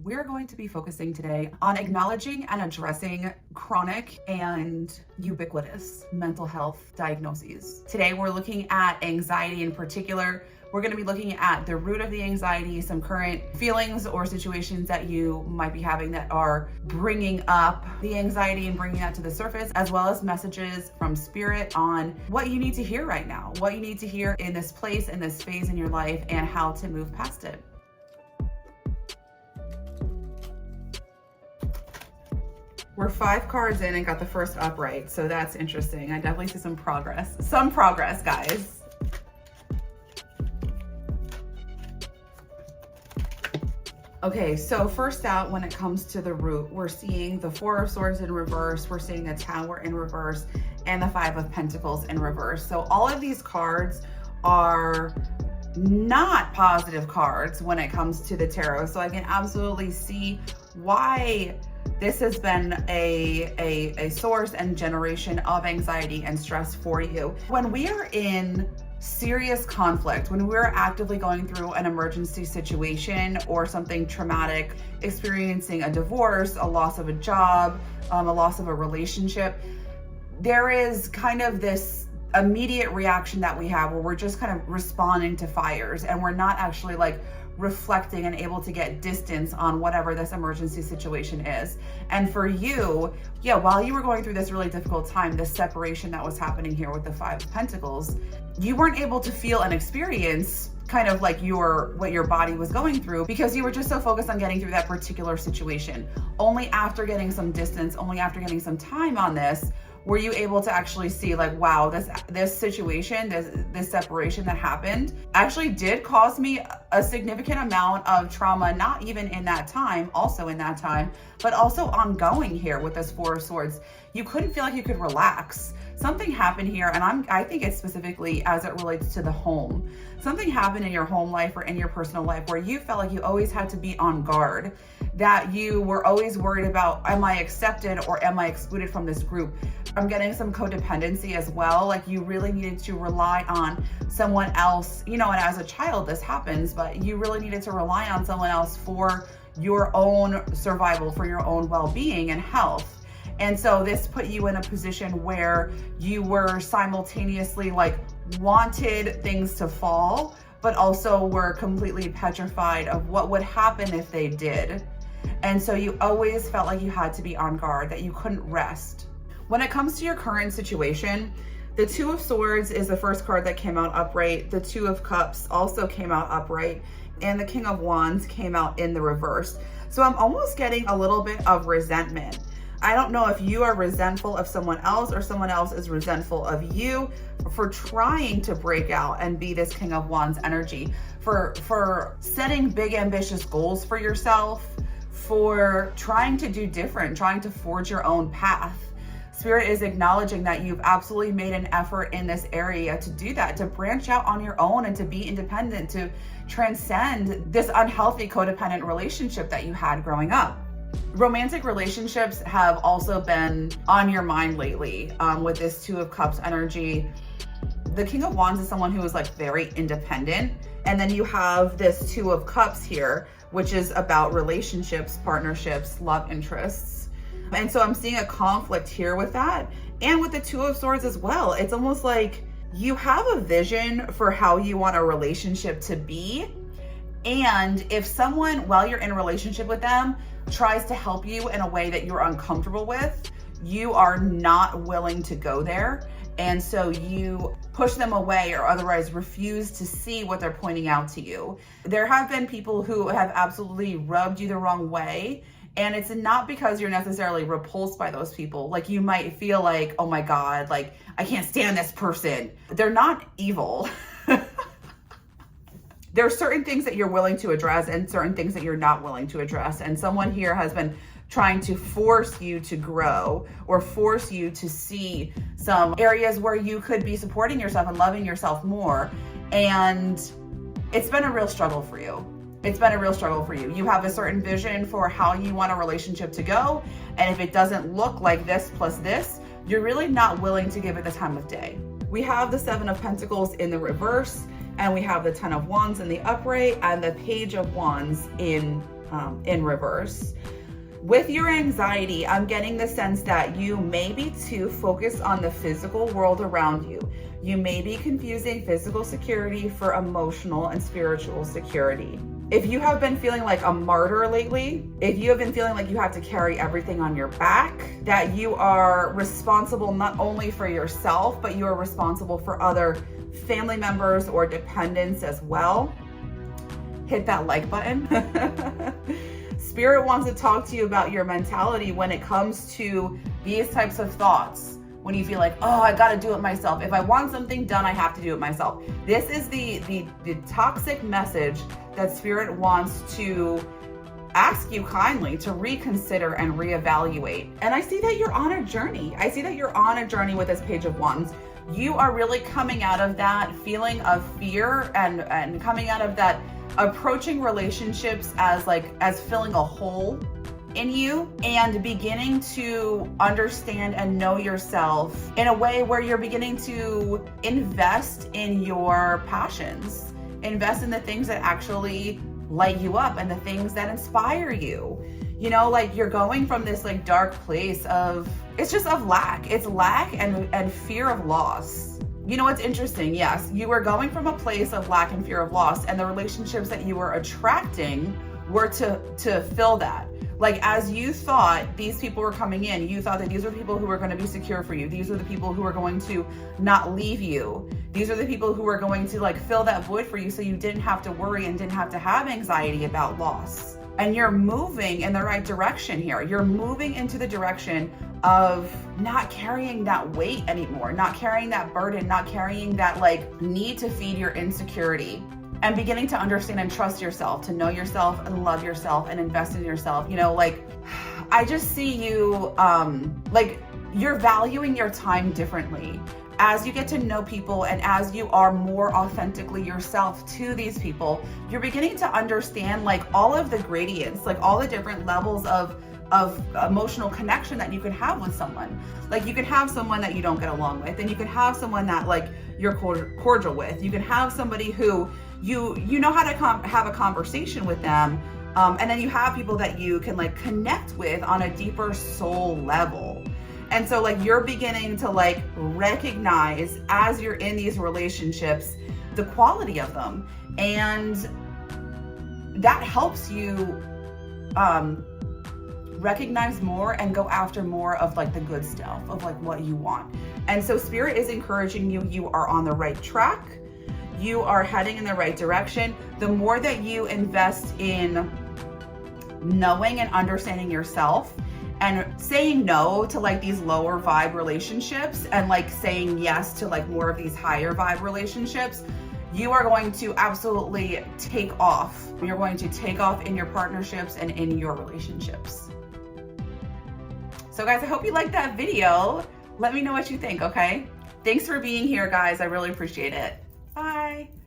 We're going to be focusing today on acknowledging and addressing chronic and ubiquitous mental health diagnoses. Today, we're looking at anxiety in particular. We're going to be looking at the root of the anxiety, some current feelings or situations that you might be having that are bringing up the anxiety and bringing that to the surface, as well as messages from spirit on what you need to hear right now, what you need to hear in this place, in this phase in your life, and how to move past it. We're 5 cards in and got the first upright, so that's interesting. I definitely see some progress. Some progress, guys. Okay, so first out, when it comes to the root, we're seeing the 4 of Swords in reverse, we're seeing the Tower in reverse, and the 5 of Pentacles in reverse. So all of these cards are not positive cards when it comes to the tarot. So I can absolutely see why this has been a source and generation of anxiety and stress for you. When we are in serious conflict, when we're actively going through an emergency situation or something traumatic, experiencing a divorce, a loss of a job, a loss of a relationship, there is kind of this immediate reaction that we have where we're just kind of responding to fires and we're not actually like reflecting and able to get distance on whatever this emergency situation is. And for you, while you were going through this really difficult time, this separation that was happening here with the 5 of Pentacles, you weren't able to feel and experience kind of like what your body was going through because you were just so focused on getting through that particular situation. Only after getting some distance, only after getting some time on this, were you able to actually see like, wow, this situation, this separation that happened actually did cause me a significant amount of trauma, not even in that time, also in that time, but also ongoing here with this 4 of Swords. You couldn't feel like you could relax. Something happened here, and I think it's specifically as it relates to the home. Something happened in your home life or in your personal life where you felt like you always had to be on guard, that you were always worried about, am I accepted or am I excluded from this group? I'm getting some codependency as well. Like you really needed to rely on someone else, and as a child this happens, but you really needed to rely on someone else for your own survival, for your own well-being and health. And so this put you in a position where you were simultaneously like wanted things to fall, but also were completely petrified of what would happen if they did. And so you always felt like you had to be on guard, that you couldn't rest. When it comes to your current situation, the 2 of Swords is the first card that came out upright. The 2 of Cups also came out upright, and the King of Wands came out in the reverse. So I'm almost getting a little bit of resentment. I don't know if you are resentful of someone else or someone else is resentful of you for trying to break out and be this King of Wands energy, for setting big ambitious goals for yourself, for trying to do different, trying to forge your own path. Spirit is acknowledging that you've absolutely made an effort in this area to do that, to branch out on your own and to be independent, to transcend this unhealthy codependent relationship that you had growing up. Romantic relationships have also been on your mind lately with this 2 of Cups energy. The King of Wands is someone who is like very independent. And then you have this 2 of Cups here, which is about relationships, partnerships, love interests. And so I'm seeing a conflict here with that. And with the 2 of Swords as well. It's almost like you have a vision for how you want a relationship to be. And if someone, while you're in a relationship with them, tries to help you in a way that you're uncomfortable with, you are not willing to go there. And so you push them away or otherwise refuse to see what they're pointing out to you. There have been people who have absolutely rubbed you the wrong way. And it's not because you're necessarily repulsed by those people. Like you might feel like, oh my God, like I can't stand this person. They're not evil. There are certain things that you're willing to address and certain things that you're not willing to address. And someone here has been trying to force you to grow or force you to see some areas where you could be supporting yourself and loving yourself more. And it's been a real struggle for you. It's been a real struggle for you. You have a certain vision for how you want a relationship to go. And if it doesn't look like this plus this, you're really not willing to give it the time of day. We have the 7 of Pentacles in the reverse, and we have the 10 of Wands in the upright, and the Page of Wands in in reverse. With your anxiety, I'm getting the sense that you may be too focused on the physical world around you. You may be confusing physical security for emotional and spiritual security. If you have been feeling like a martyr lately, if you have been feeling like you have to carry everything on your back, that you are responsible not only for yourself, but you are responsible for other family members or dependents as well, hit that like button. Spirit wants to talk to you about your mentality when it comes to these types of thoughts. When you feel like, oh, I gotta do it myself. If I want something done, I have to do it myself. This is the toxic message that Spirit wants to ask you kindly to reconsider and reevaluate. And I see that you're on a journey. I see that you're on a journey with this Page of Wands. You are really coming out of that feeling of fear and coming out of that approaching relationships as filling a hole in you, and beginning to understand and know yourself in a way where you're beginning to invest in your passions, invest in the things that actually light you up and the things that inspire you. You know, like you're going from this like dark place of, it's just of lack. It's lack and fear of loss. You know, it's interesting. Yes, you were going from a place of lack and fear of loss, and the relationships that you were attracting were to fill that. Like, as you thought these people were coming in, you thought that these were the people who were going to be secure for you. These were the people who were going to not leave you. These are the people who were going to like fill that void for you, so you didn't have to worry and didn't have to have anxiety about loss. And you're moving in the right direction here. You're moving into the direction of not carrying that weight anymore, not carrying that burden, not carrying that like need to feed your insecurity, and beginning to understand and trust yourself, to know yourself and love yourself and invest in yourself. You know, like I just see you like you're valuing your time differently as you get to know people, and as you are more authentically yourself to these people. You're beginning to understand like all of the gradients, like all the different levels of emotional connection that you can have with someone. Like you can have someone that you don't get along with, and you can have someone that like you're cordial with. You can have somebody who you know how to have a conversation with them, and then you have people that you can like connect with on a deeper soul level. And so like you're beginning to like recognize as you're in these relationships the quality of them, and that helps you recognize more and go after more of like the good stuff of like what you want. And so Spirit is encouraging you. You are on the right track. You are heading in the right direction. The more that you invest in knowing and understanding yourself and saying no to like these lower vibe relationships and like saying yes to like more of these higher vibe relationships, you are going to absolutely take off. You're going to take off in your partnerships and in your relationships. So guys, I hope you liked that video. Let me know what you think, okay? Thanks for being here, guys. I really appreciate it. Bye.